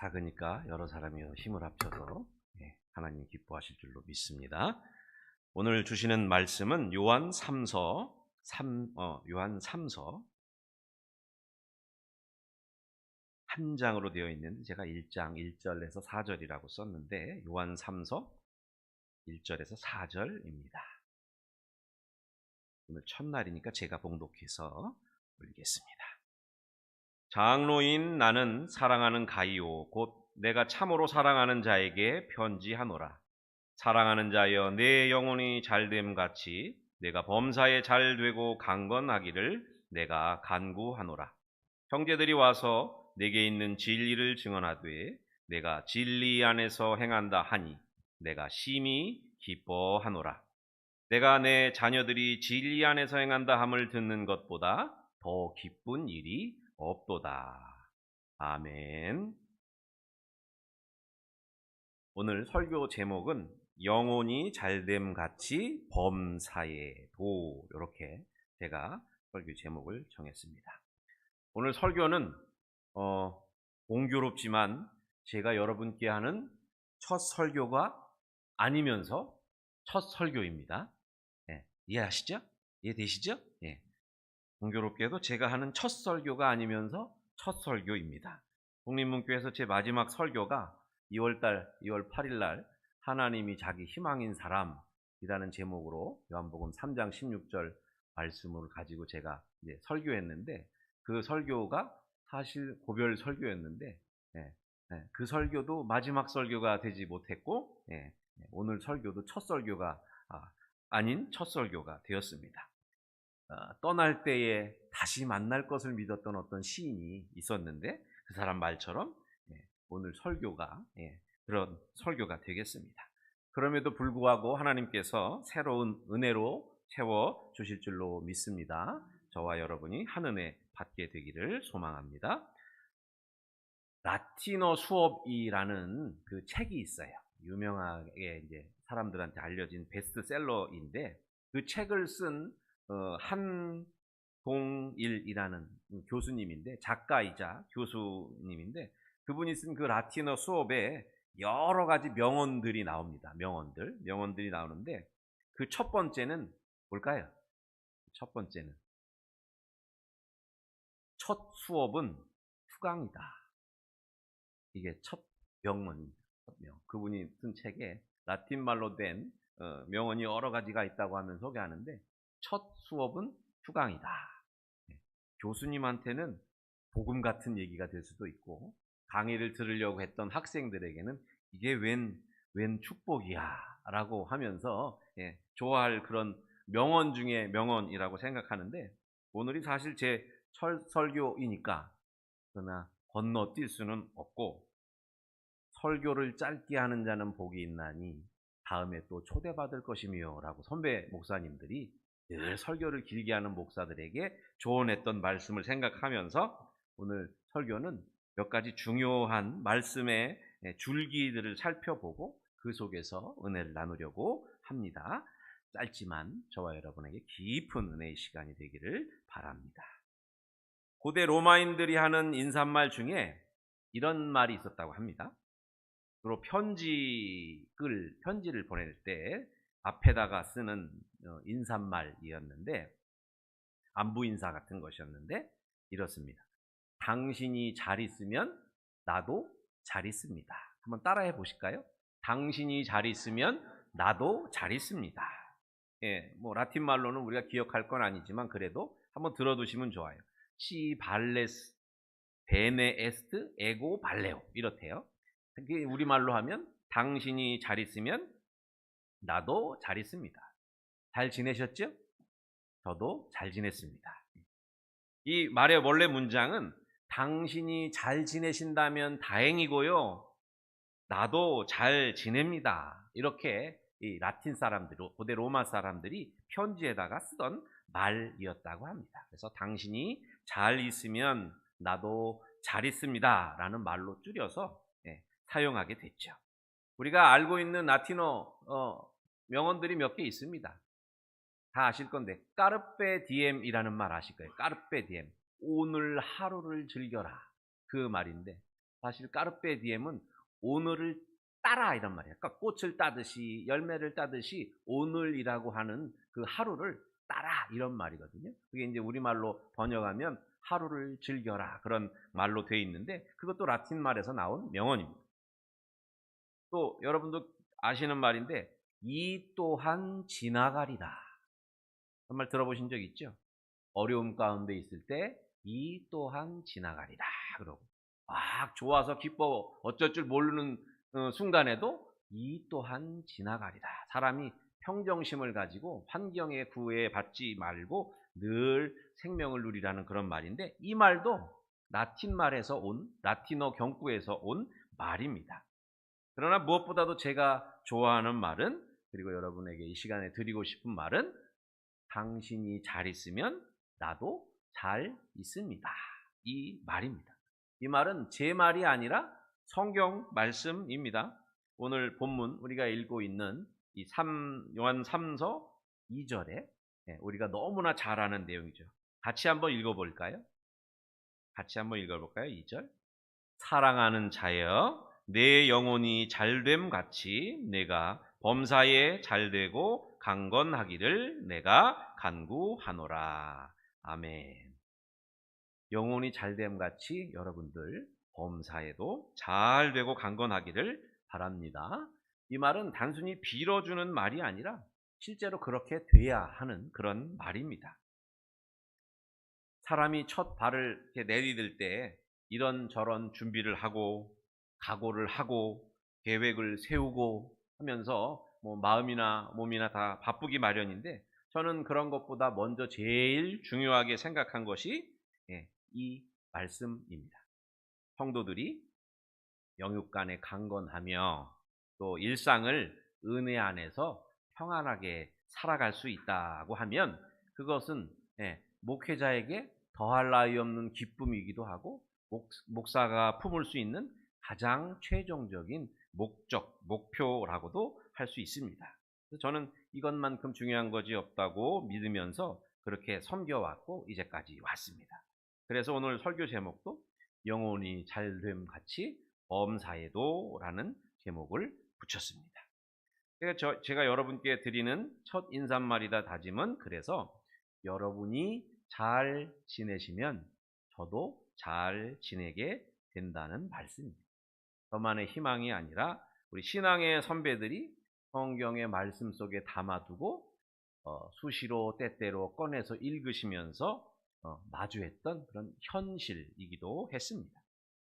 작으니까 여러 사람이 힘을 합쳐서 하나님 기뻐하실 줄로 믿습니다. 오늘 주시는 말씀은 요한 3서 한 장으로 되어 있는데 제가 1장 1절에서 4절이라고 썼는데 요한 3서 1절에서 4절입니다. 오늘 첫날이니까 제가 봉독해서 올리겠습니다. 장로인 나는 사랑하는 가이오 곧 내가 참으로 사랑하는 자에게 편지하노라. 사랑하는 자여 내 영혼이 잘됨같이 내가 범사에 잘되고 강건하기를 내가 간구하노라. 형제들이 와서 내게 있는 진리를 증언하되 내가 진리 안에서 행한다 하니 내가 심히 기뻐하노라. 내가 내 자녀들이 진리 안에서 행한다 함을 듣는 것보다 더 기쁜 일이 없도다. 아멘. 오늘 설교 제목은 영혼이 잘됨같이 범사에 도, 이렇게 제가 설교 제목을 정했습니다. 오늘 설교는 공교롭지만 제가 여러분께 하는 첫 설교가 아니면서 첫 설교입니다. 이해하시죠? 이해되시죠? 공교롭게도 제가 하는 첫 설교가 아니면서 첫 설교입니다. 독립문교에서 제 마지막 설교가 2월 8일 날 하나님이 자기 희망인 사람이라는 제목으로 요한복음 3장 16절 말씀을 가지고 제가 설교했는데, 그 설교가 사실 고별 설교였는데 그 설교도 마지막 설교가 되지 못했고 오늘 설교도 첫 설교가 아닌 첫 설교가 되었습니다. 떠날 때에 다시 만날 것을 믿었던 어떤 시인이 있었는데 그 사람 말처럼 오늘 설교가 그런 설교가 되겠습니다. 그럼에도 불구하고 하나님께서 새로운 은혜로 채워 주실 줄로 믿습니다. 저와 여러분이 한 은혜 받게 되기를 소망합니다. 라틴어 수업이라는 그 책이 있어요. 유명하게 이제 사람들한테 알려진 베스트셀러인데 그 책을 쓴 한동일이라는 교수님인데, 작가이자 교수님인데, 그분이 쓴 그 라틴어 수업에 여러 가지 명언들이 나옵니다. 명언들이 나오는데 그 첫 번째는 뭘까요? 첫 번째는 첫 수업은 휴강이다. 이게 첫 명언입니다. 그분이 쓴 책에 라틴 말로 된 명언이 여러 가지가 있다고 하면 소개하는데 첫 수업은 휴강이다. 교수님한테는 복음 같은 얘기가 될 수도 있고, 강의를 들으려고 했던 학생들에게는 이게 웬 축복이야 라고 하면서 좋아할 그런 명언 중에 명언이라고 생각하는데, 오늘이 사실 제 설교이니까 그러나 건너뛸 수는 없고, 설교를 짧게 하는 자는 복이 있나니 다음에 또 초대받을 것이며 라고 선배 목사님들이 늘 설교를 길게 하는 목사들에게 조언했던 말씀을 생각하면서 오늘 설교는 몇 가지 중요한 말씀의 줄기들을 살펴보고 그 속에서 은혜를 나누려고 합니다. 짧지만 저와 여러분에게 깊은 은혜의 시간이 되기를 바랍니다. 고대 로마인들이 하는 인사말 중에 이런 말이 있었다고 합니다. 주로 편지를 보낼 때 앞에다가 쓰는 인사말이었는데, 안부 인사 같은 것이었는데 이렇습니다. 당신이 잘 있으면 나도 잘 있습니다. 한번 따라해 보실까요? 당신이 잘 있으면 나도 잘 있습니다. 라틴 말로는 우리가 기억할 건 아니지만 그래도 한번 들어두시면 좋아요. 시 발레스 베네 에스트 에고 발레오, 이렇대요. 우리말로 하면 당신이 잘 있으면 나도 잘 있습니다. 잘 지내셨죠? 저도 잘 지냈습니다. 이 말의 원래 문장은 당신이 잘 지내신다면 다행이고요, 나도 잘 지냅니다. 이렇게 이 라틴 사람들, 고대 로마 사람들이 편지에다가 쓰던 말이었다고 합니다. 그래서 당신이 잘 있으면 나도 잘 있습니다 라는 말로 줄여서 사용하게 됐죠. 우리가 알고 있는 라틴어 명언들이 몇 개 있습니다. 다 아실 건데, 까르페 디엠이라는 말 아실 거예요. 까르페 디엠, 오늘 하루를 즐겨라, 그 말인데 사실 까르페 디엠은 오늘을 따라 이란 말이에요. 그러니까 꽃을 따듯이 열매를 따듯이 오늘이라고 하는 그 하루를 따라 이런 말이거든요. 그게 이제 우리말로 번역하면 하루를 즐겨라 그런 말로 돼 있는데 그것도 라틴 말에서 나온 명언입니다. 또 여러분도 아시는 말인데 이 또한 지나가리라. 정말 들어보신 적 있죠? 어려움 가운데 있을 때 이 또한 지나가리라 그러고 막 좋아서 기뻐 어쩔 줄 모르는 순간에도 이 또한 지나가리라. 사람이 평정심을 가지고 환경에 구애받지 말고 늘 생명을 누리라는 그런 말인데 이 말도 라틴 말에서 온 라틴어 경구에서 온 말입니다. 그러나 무엇보다도 제가 좋아하는 말은 그리고 여러분에게 이 시간에 드리고 싶은 말은 당신이 잘 있으면 나도 잘 있습니다. 이 말입니다. 이 말은 제 말이 아니라 성경 말씀입니다. 오늘 본문 우리가 읽고 있는 이 요한 3서 2절에 우리가 너무나 잘 아는 내용이죠. 같이 한번 읽어볼까요? 같이 한번 읽어볼까요? 2절. 사랑하는 자여 내 영혼이 잘됨 같이 내가 범사에 잘되고 강건하기를 내가 간구하노라. 아멘. 영혼이 잘됨 같이 여러분들 범사에도 잘되고 강건하기를 바랍니다. 이 말은 단순히 빌어주는 말이 아니라 실제로 그렇게 돼야 하는 그런 말입니다. 사람이 첫 발을 이렇게 내디딜 때 이런저런 준비를 하고 각오를 하고 계획을 세우고 하면서 뭐 마음이나 몸이나 다 바쁘기 마련인데 저는 그런 것보다 먼저 제일 중요하게 생각한 것이 이 말씀입니다. 성도들이 영육 간에 강건하며 또 일상을 은혜 안에서 평안하게 살아갈 수 있다고 하면 그것은 목회자에게 더할 나위 없는 기쁨이기도 하고 목사가 품을 수 있는 가장 최종적인 목표라고도 할 수 있습니다. 그래서 저는 이것만큼 중요한 것이 없다고 믿으면서 그렇게 섬겨왔고 이제까지 왔습니다. 그래서 오늘 설교 제목도 영혼이 잘됨 같이 범사에도라는 제목을 붙였습니다. 제가 여러분께 드리는 첫 인사말이다 다짐은 그래서 여러분이 잘 지내시면 저도 잘 지내게 된다는 말씀입니다. 저만의 희망이 아니라 우리 신앙의 선배들이 성경의 말씀 속에 담아두고 수시로 때때로 꺼내서 읽으시면서 마주했던 그런 현실이기도 했습니다.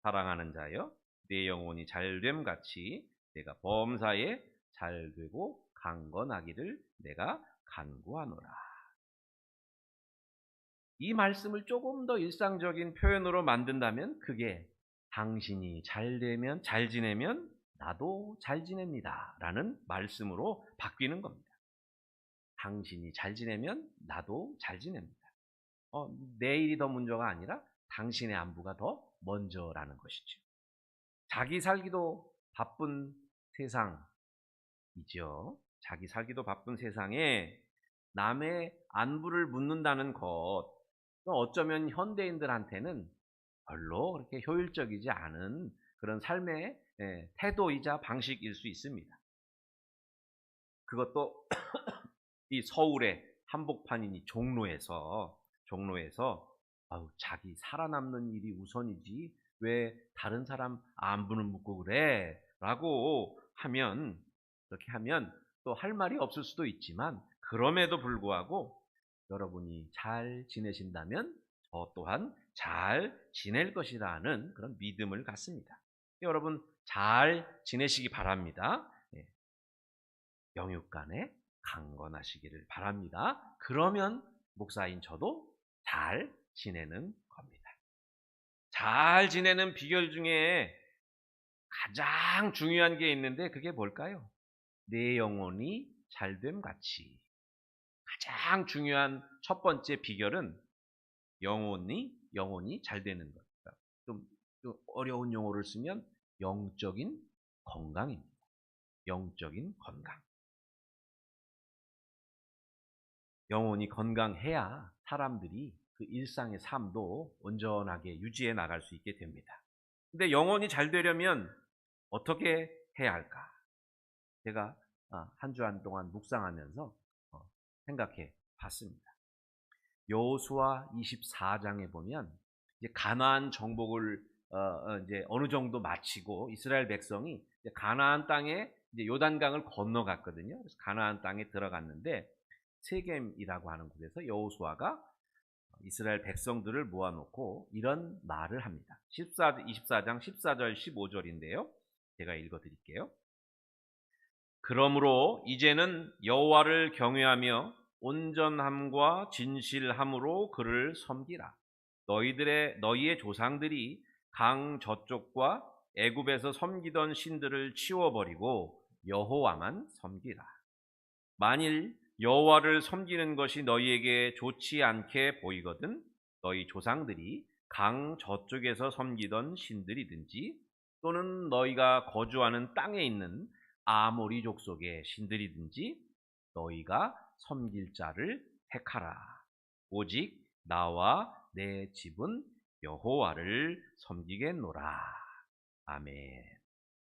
사랑하는 자여 내 영혼이 잘됨 같이 내가 범사에 잘되고 강건하기를 내가 간구하노라. 이 말씀을 조금 더 일상적인 표현으로 만든다면 그게 당신이 잘되면 잘 지내면 나도 잘 지냅니다 라는 말씀으로 바뀌는 겁니다. 당신이 잘 지내면 나도 잘 지냅니다. 내일이 더 문제가 아니라 당신의 안부가 더 먼저라는 것이죠. 자기 살기도 바쁜 세상이죠. 자기 살기도 바쁜 세상에 남의 안부를 묻는다는 것, 어쩌면 현대인들한테는 별로 그렇게 효율적이지 않은 그런 삶의 태도이자 방식일 수 있습니다. 그것도 이 서울의 한복판이니 종로에서 자기 살아남는 일이 우선이지 왜 다른 사람 안부는 묻고 그래? 라고 하면 그렇게 하면 또 할 말이 없을 수도 있지만 그럼에도 불구하고 여러분이 잘 지내신다면 저 또한 잘 지낼 것이라는 그런 믿음을 갖습니다. 여러분 잘 지내시기 바랍니다. 영육 간에 강건하시기를 바랍니다. 그러면 목사인 저도 잘 지내는 겁니다. 잘 지내는 비결 중에 가장 중요한 게 있는데 그게 뭘까요? 내 영혼이 잘됨 같이. 가장 중요한 첫 번째 비결은 영혼이 잘 되는 것. 좀 어려운 용어를 쓰면 영적인 건강입니다. 영적인 건강. 영혼이 건강해야 사람들이 그 일상의 삶도 온전하게 유지해 나갈 수 있게 됩니다. 근데 영혼이 잘 되려면 어떻게 해야 할까? 제가 한 주 한 동안 묵상하면서 생각해 봤습니다. 여호수아 24장에 보면 이제 가나안 정복을 이제 어느 정도 마치고 이스라엘 백성이 이제 가나안 땅에 이제 요단강을 건너갔거든요. 그래서 가나안 땅에 들어갔는데 세겜이라고 하는 곳에서 여호수아가 이스라엘 백성들을 모아놓고 이런 말을 합니다. 24장 14절 15절인데요. 제가 읽어드릴게요. 그러므로 이제는 여호와를 경외하며 온전함과 진실함으로 그를 섬기라. 너희의 조상들이 강 저쪽과 애굽에서 섬기던 신들을 치워버리고 여호와만 섬기라. 만일 여호와를 섬기는 것이 너희에게 좋지 않게 보이거든 너희 조상들이 강 저쪽에서 섬기던 신들이든지 또는 너희가 거주하는 땅에 있는 아모리 족속의 신들이든지 너희가 섬길 자를 택하라. 오직 나와 내 집은 여호와를 섬기겠노라. 아멘.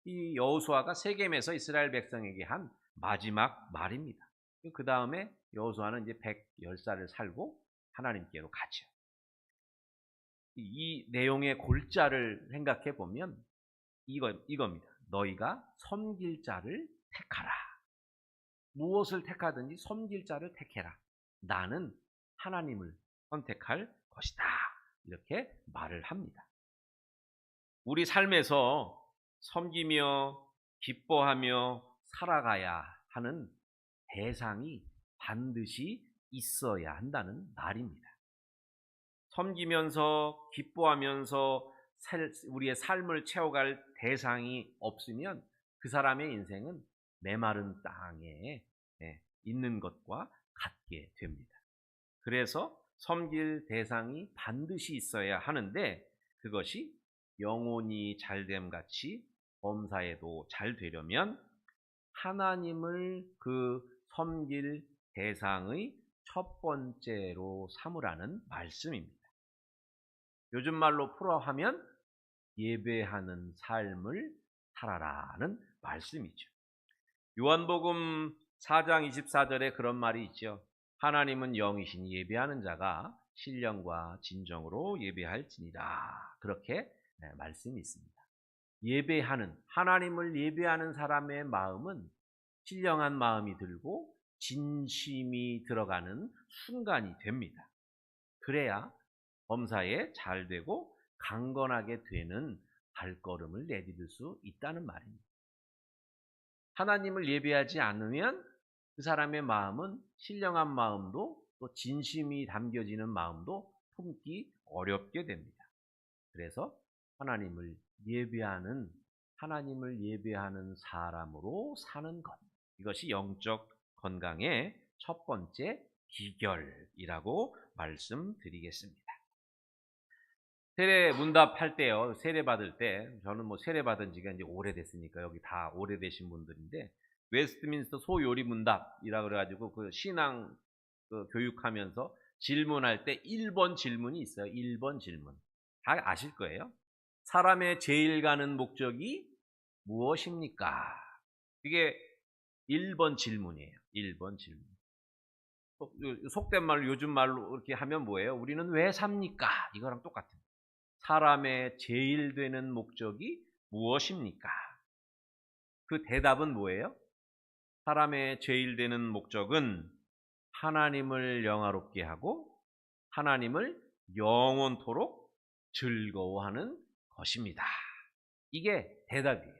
이 여호수아가 세겜에서 이스라엘 백성에게 한 마지막 말입니다. 그 다음에 여호수아는 이제 110살을 살고 하나님께로 가죠. 이 내용의 골자를 생각해 보면 이겁니다. 너희가 섬길 자를 택하라. 무엇을 택하든지 섬길 자를 택해라. 나는 하나님을 선택할 것이다. 이렇게 말을 합니다. 우리 삶에서 섬기며 기뻐하며 살아가야 하는 대상이 반드시 있어야 한다는 말입니다. 섬기면서 기뻐하면서 우리의 삶을 채워갈 대상이 없으면 그 사람의 인생은 메마른 땅에 있는 것과 같게 됩니다. 그래서 섬길 대상이 반드시 있어야 하는데 그것이 영혼이 잘됨 같이 범사에도 잘 되려면 하나님을 그 섬길 대상의 첫 번째로 삼으라는 말씀입니다. 요즘 말로 풀어하면 예배하는 삶을 살아라는 말씀이죠. 요한복음 4장 24절에 그런 말이 있죠. 하나님은 영이시니 예배하는 자가 신령과 진정으로 예배할지니라. 그렇게 말씀이 있습니다. 하나님을 예배하는 사람의 마음은 신령한 마음이 들고 진심이 들어가는 순간이 됩니다. 그래야 범사에 잘 되고 강건하게 되는 발걸음을 내디딜 수 있다는 말입니다. 하나님을 예배하지 않으면 그 사람의 마음은 신령한 마음도 또 진심이 담겨지는 마음도 품기 어렵게 됩니다. 그래서 하나님을 예배하는 사람으로 사는 것. 이것이 영적 건강의 첫 번째 비결이라고 말씀드리겠습니다. 세례 문답할 때요, 세례 받을 때, 저는 세례 받은 지가 이제 오래됐으니까 여기 다 오래되신 분들인데, 웨스트민스터 소요리 문답이라 그래가지고 그 신앙 교육하면서 질문할 때 1번 질문이 있어요. 1번 질문. 다 아실 거예요. 사람의 제일 가는 목적이 무엇입니까? 이게 1번 질문이에요. 1번 질문. 속된 말로 요즘 말로 이렇게 하면 뭐예요? 우리는 왜 삽니까? 이거랑 똑같은. 사람의 제일 되는 목적이 무엇입니까? 그 대답은 뭐예요? 사람의 제일 되는 목적은 하나님을 영화롭게 하고 하나님을 영원토록 즐거워하는 것입니다. 이게 대답이에요.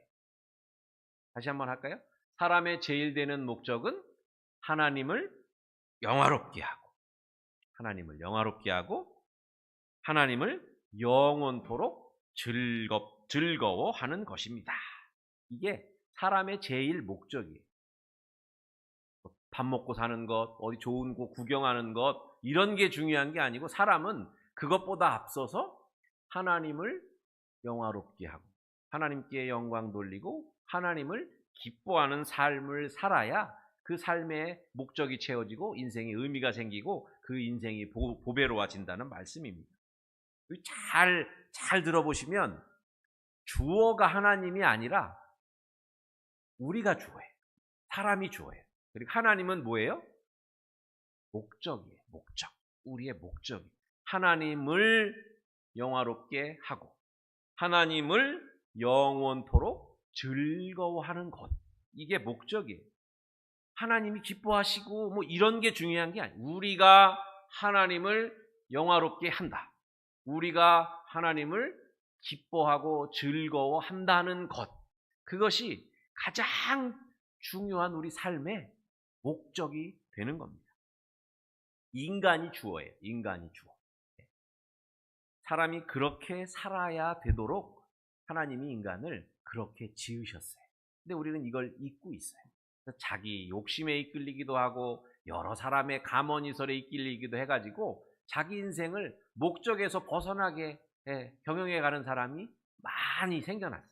다시 한번 할까요? 사람의 제일 되는 목적은 하나님을 영화롭게 하고 하나님을 영원토록 즐거워하는 것입니다. 이게 사람의 제일 목적이에요. 밥 먹고 사는 것, 어디 좋은 곳 구경하는 것, 이런 게 중요한 게 아니고 사람은 그것보다 앞서서 하나님을 영화롭게 하고 하나님께 영광 돌리고 하나님을 기뻐하는 삶을 살아야 그 삶의 목적이 채워지고 인생에 의미가 생기고 그 인생이 보배로워진다는 말씀입니다. 잘 들어보시면 주어가 하나님이 아니라 우리가 주어예요. 사람이 주어예요. 그리고 하나님은 뭐예요? 목적이에요. 목적. 우리의 목적이. 하나님을 영화롭게 하고 하나님을 영원토록 즐거워하는 것. 이게 목적이에요. 하나님이 기뻐하시고 뭐 이런 게 중요한 게 아니에요. 우리가 하나님을 영화롭게 한다. 우리가 하나님을 기뻐하고 즐거워한다는 것. 그것이 가장 중요한 우리 삶의 목적이 되는 겁니다. 인간이 주어예요. 인간이 주어. 사람이 그렇게 살아야 되도록 하나님이 인간을 그렇게 지으셨어요. 근데 우리는 이걸 잊고 있어요. 자기 욕심에 이끌리기도 하고 여러 사람의 감언이설에 이끌리기도 해가지고 자기 인생을 목적에서 벗어나게 경영해가는 사람이 많이 생겨났어요.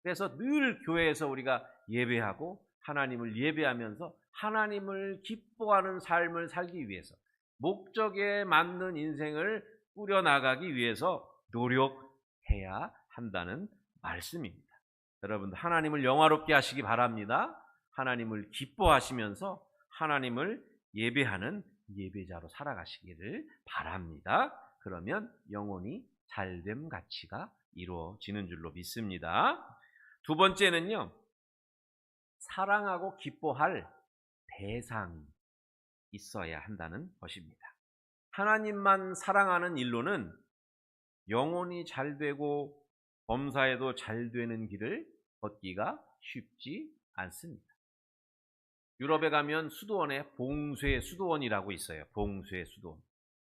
그래서 늘 교회에서 우리가 예배하고 하나님을 예배하면서 하나님을 기뻐하는 삶을 살기 위해서 목적에 맞는 인생을 꾸려나가기 위해서 노력해야 한다는 말씀입니다. 여러분들 하나님을 영화롭게 하시기 바랍니다. 하나님을 기뻐하시면서 하나님을 예배하는 예배자로 살아가시기를 바랍니다. 그러면 영혼이 잘됨 가치가 이루어지는 줄로 믿습니다. 두 번째는요, 사랑하고 기뻐할 대상이 있어야 한다는 것입니다. 하나님만 사랑하는 일로는 영혼이 잘되고 범사에도 잘되는 길을 걷기가 쉽지 않습니다. 유럽에 가면 수도원에 봉쇄 수도원이라고 있어요. 봉쇄 수도원.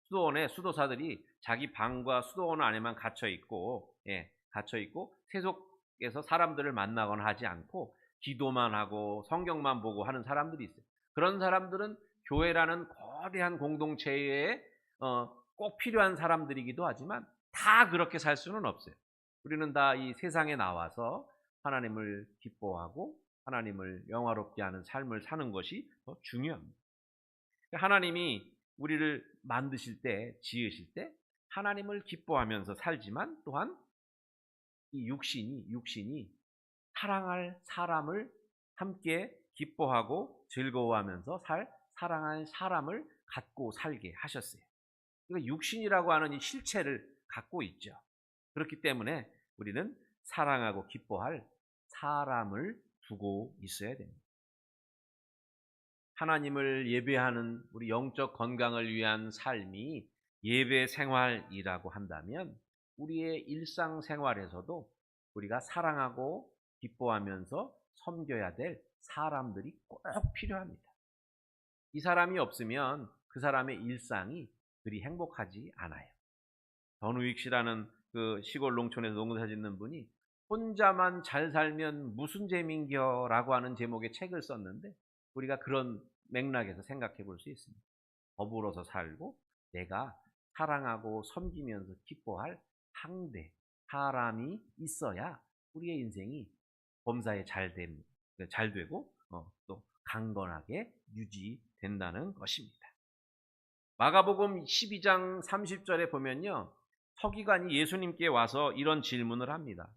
수도원에 수도사들이 자기 방과 수도원 안에만 갇혀 있고 세속에서 사람들을 만나거나 하지 않고 기도만 하고 성경만 보고 하는 사람들이 있어요. 그런 사람들은 교회라는 거대한 공동체에 꼭 필요한 사람들이기도 하지만 다 그렇게 살 수는 없어요. 우리는 다 이 세상에 나와서 하나님을 기뻐하고 하나님을 영화롭게 하는 삶을 사는 것이 더 중요합니다. 하나님이 우리를 만드실 때, 지으실 때 하나님을 기뻐하면서 살지만 또한 이 육신이 사랑할 사람을 함께 기뻐하고 즐거워하면서 사랑할 사람을 갖고 살게 하셨어요. 그러니까 육신이라고 하는 이 실체를 갖고 있죠. 그렇기 때문에 우리는 사랑하고 기뻐할 사람을 두고 있어야 됩니다. 하나님을 예배하는 우리 영적 건강을 위한 삶이 예배 생활이라고 한다면 우리의 일상생활에서도 우리가 사랑하고 기뻐하면서 섬겨야 될 사람들이 꼭 필요합니다. 이 사람이 없으면 그 사람의 일상이 그리 행복하지 않아요. 전우익 씨라는 그 시골 농촌에서 농사 짓는 분이 혼자만 잘 살면 무슨 재민겨 라고 하는 제목의 책을 썼는데 우리가 그런 맥락에서 생각해 볼 수 있습니다. 더불어서 살고 내가 사랑하고 섬기면서 기뻐할 상대, 사람이 있어야 우리의 인생이 범사에 잘 되고 또 강건하게 유지된다는 것입니다. 마가복음 12장 30절에 보면요, 서기관이 예수님께 와서 이런 질문을 합니다.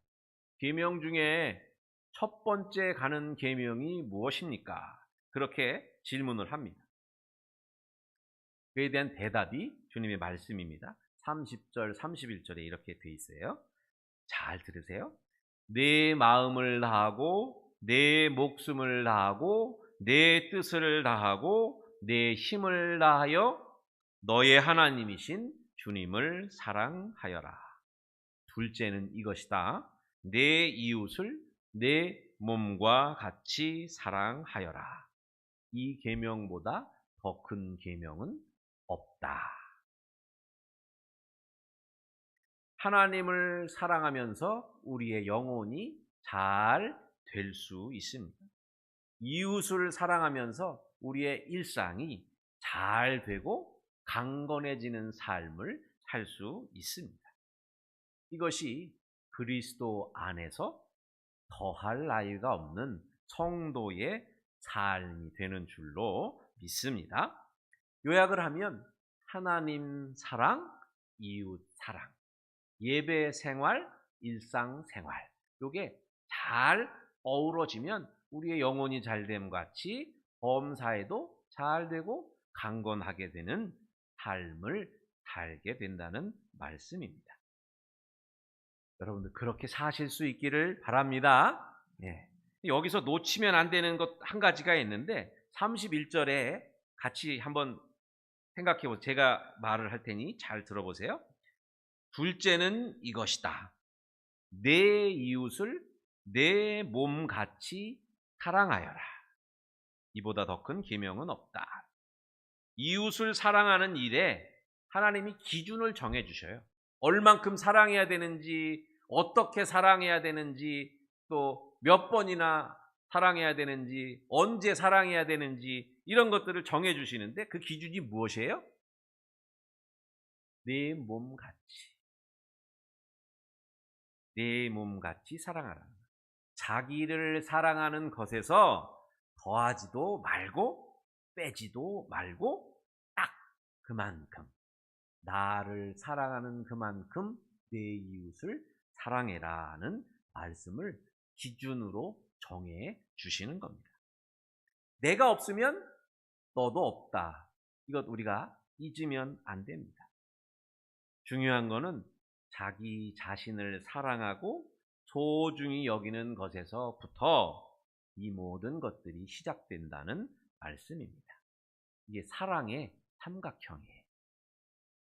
계명 중에 첫 번째 가는 계명이 무엇입니까? 그렇게 질문을 합니다. 그에 대한 대답이 주님의 말씀입니다. 30절, 31절에 이렇게 돼 있어요. 잘 들으세요. 내 마음을 다하고 내 목숨을 다하고 내 뜻을 다하고 내 힘을 다하여 너의 하나님이신 주님을 사랑하여라. 둘째는 이것이다. 내 이웃을 내 몸과 같이 사랑하여라. 이 계명보다 더 큰 계명은 없다. 하나님을 사랑하면서 우리의 영혼이 잘 될 수 있습니다. 이웃을 사랑하면서 우리의 일상이 잘 되고 강건해지는 삶을 살 수 있습니다. 이것이 그리스도 안에서 더할 나위가 없는 성도의 삶이 되는 줄로 믿습니다. 요약을 하면 하나님 사랑, 이웃 사랑, 예배 생활, 일상생활, 요게 잘 어우러지면 우리의 영혼이 잘됨 같이 범사에도 잘 되고 강건하게 되는 삶을 살게 된다는 말씀입니다. 여러분들 그렇게 사실 수 있기를 바랍니다. 예. 여기서 놓치면 안 되는 것 한 가지가 있는데 31절에 같이 한번 생각해 보세요. 제가 말을 할 테니 잘 들어보세요. 둘째는 이것이다. 내 이웃을 내 몸같이 사랑하여라. 이보다 더 큰 계명은 없다. 이웃을 사랑하는 일에 하나님이 기준을 정해 주셔요. 얼만큼 사랑해야 되는지, 어떻게 사랑해야 되는지, 또 몇 번이나 사랑해야 되는지, 언제 사랑해야 되는지 이런 것들을 정해 주시는데 그 기준이 무엇이에요? 내 몸같이. 내 몸같이 사랑하라. 자기를 사랑하는 것에서 더하지도 말고 빼지도 말고 딱 그만큼, 나를 사랑하는 그만큼 내 이웃을 사랑해라는 말씀을 기준으로 정해 주시는 겁니다. 내가 없으면 너도 없다. 이것 우리가 잊으면 안 됩니다. 중요한 거는 자기 자신을 사랑하고 소중히 여기는 것에서부터 이 모든 것들이 시작된다는 말씀입니다. 이게 사랑의 삼각형이에요.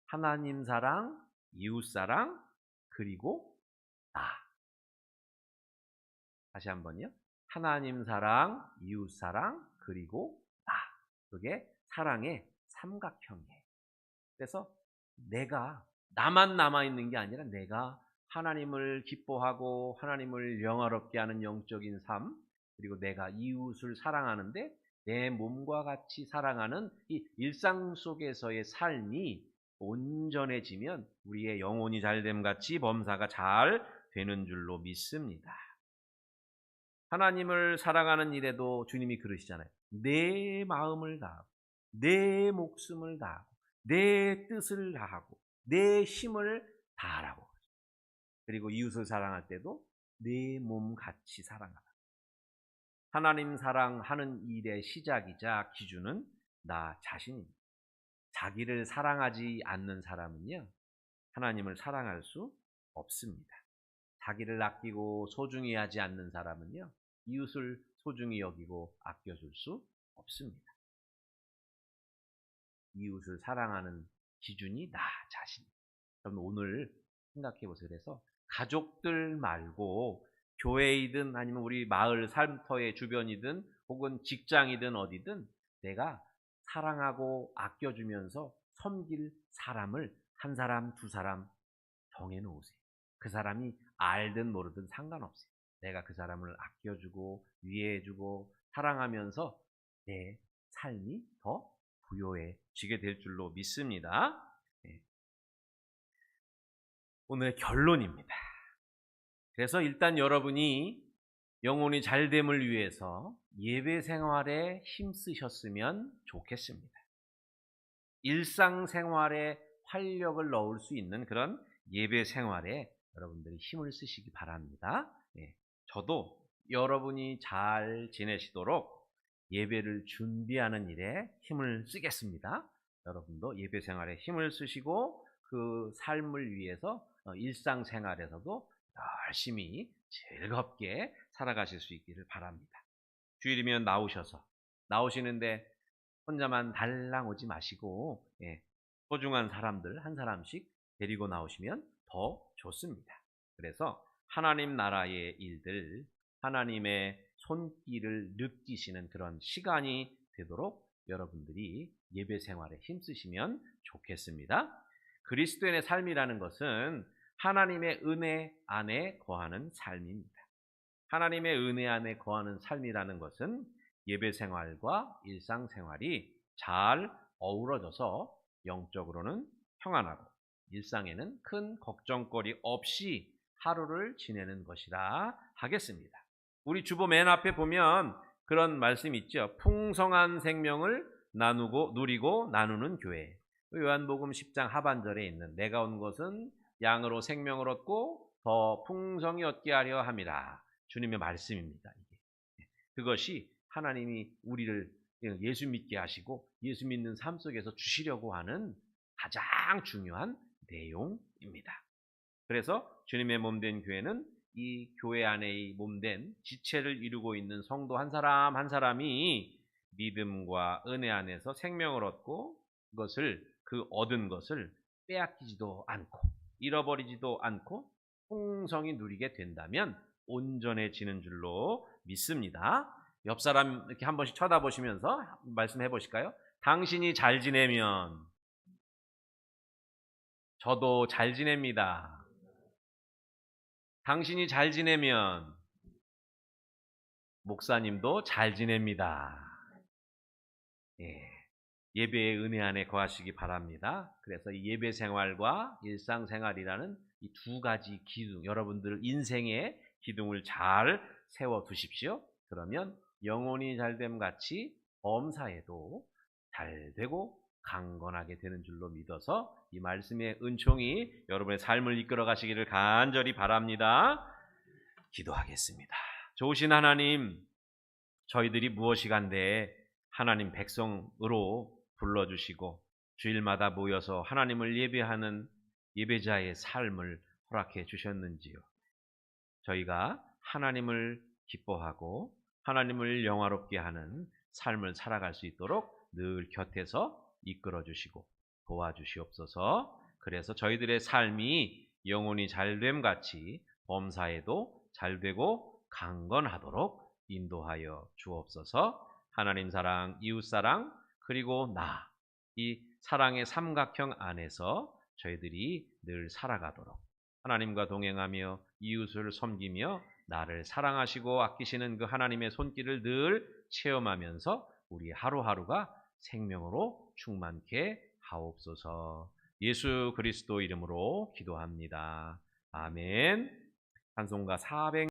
하나님 사랑, 이웃 사랑, 그리고 나. 다시 한번요. 하나님 사랑, 이웃 사랑, 그리고 나. 그게 사랑의 삼각형이에요. 그래서 내가 나만 남아있는 게 아니라 내가 하나님을 기뻐하고 하나님을 영화롭게 하는 영적인 삶, 그리고 내가 이웃을 사랑하는데 내 몸과 같이 사랑하는 이 일상 속에서의 삶이 온전해지면 우리의 영혼이 잘됨 같이 범사가 잘 되는 줄로 믿습니다. 하나님을 사랑하는 일에도 주님이 그러시잖아요. 내 마음을 다하고 내 목숨을 다하고 내 뜻을 다하고 내 힘을 다하라고. 그리고 이웃을 사랑할 때도 내 몸 같이 사랑하라. 하나님 사랑하는 일의 시작이자 기준은 나 자신입니다. 자기를 사랑하지 않는 사람은요, 하나님을 사랑할 수 없습니다. 자기를 아끼고 소중히 하지 않는 사람은요, 이웃을 소중히 여기고 아껴줄 수 없습니다. 이웃을 사랑하는 기준이 나 자신입니다. 그럼 오늘 생각해 보세요. 그래서 가족들 말고 교회이든 아니면 우리 마을 삶터의 주변이든 혹은 직장이든 어디든 내가 사랑하고 아껴주면서 섬길 사람을 한 사람, 두 사람 정해놓으세요. 그 사람이 알든 모르든 상관없어요. 내가 그 사람을 아껴주고 위해주고 사랑하면서 내 삶이 더 부요해지게 될 줄로 믿습니다. 오늘의 결론입니다. 그래서 일단 여러분이 영혼이 잘됨을 위해서 예배 생활에 힘쓰셨으면 좋겠습니다. 일상생활에 활력을 넣을 수 있는 그런 예배 생활에 여러분들이 힘을 쓰시기 바랍니다. 저도 여러분이 잘 지내시도록 예배를 준비하는 일에 힘을 쓰겠습니다. 여러분도 예배 생활에 힘을 쓰시고 그 삶을 위해서 일상생활에서도 열심히 즐겁게 살아가실 수 있기를 바랍니다. 주일이면 나오시는데 혼자만 달랑 오지 마시고 소중한 사람들 한 사람씩 데리고 나오시면 더 좋습니다. 그래서 하나님 나라의 일들, 하나님의 손길을 느끼시는 그런 시간이 되도록 여러분들이 예배 생활에 힘쓰시면 좋겠습니다. 그리스도인의 삶이라는 것은 하나님의 은혜 안에 거하는 삶입니다. 하나님의 은혜 안에 거하는 삶이라는 것은 예배 생활과 일상 생활이 잘 어우러져서 영적으로는 평안하고 일상에는 큰 걱정거리 없이 하루를 지내는 것이라 하겠습니다. 우리 주보 맨 앞에 보면 그런 말씀이 있죠. 풍성한 생명을 누리고 나누는 교회. 요한복음 10장 하반절에 있는 내가 온 것은 양으로 생명을 얻고 더 풍성히 얻게 하려 함이라. 주님의 말씀입니다. 이게. 그것이 하나님이 우리를 예수 믿게 하시고 예수 믿는 삶 속에서 주시려고 하는 가장 중요한 내용입니다. 그래서 주님의 몸된 교회는 이 교회 안의 몸된 지체를 이루고 있는 성도 한 사람 한 사람이 믿음과 은혜 안에서 생명을 얻고 그 얻은 것을 빼앗기지도 않고 잃어버리지도 않고 풍성히 누리게 된다면 온전해지는 줄로 믿습니다. 옆 사람 이렇게 한 번씩 쳐다보시면서 말씀해 보실까요? 당신이 잘 지내면 저도 잘 지냅니다. 당신이 잘 지내면 목사님도 잘 지냅니다. 예. 예배의 은혜 안에 거하시기 바랍니다. 그래서 이 예배 생활과 일상생활이라는 이 두 가지 기둥, 여러분들 인생의 기둥을 잘 세워 두십시오. 그러면 영혼이 잘됨 같이 범사에도 잘 되고 강건하게 되는 줄로 믿어서 이 말씀의 은총이 여러분의 삶을 이끌어 가시기를 간절히 바랍니다. 기도하겠습니다. 좋으신 하나님, 저희들이 무엇이간데 하나님 백성으로 불러주시고 주일마다 모여서 하나님을 예배하는 예배자의 삶을 허락해 주셨는지요. 저희가 하나님을 기뻐하고 하나님을 영화롭게 하는 삶을 살아갈 수 있도록 늘 곁에서 이끌어 주시고 도와주시옵소서. 그래서 저희들의 삶이 영혼이 잘됨 같이 범사에도 잘되고 강건하도록 인도하여 주옵소서. 하나님 사랑, 이웃 사랑, 그리고 이 사랑의 삼각형 안에서 저희들이 늘 살아가도록 하나님과 동행하며 이웃을 섬기며 나를 사랑하시고 아끼시는 그 하나님의 손길을 늘 체험하면서 우리 하루하루가 생명으로 충만케 하옵소서. 예수 그리스도 이름으로 기도합니다. 아멘. 찬송가 400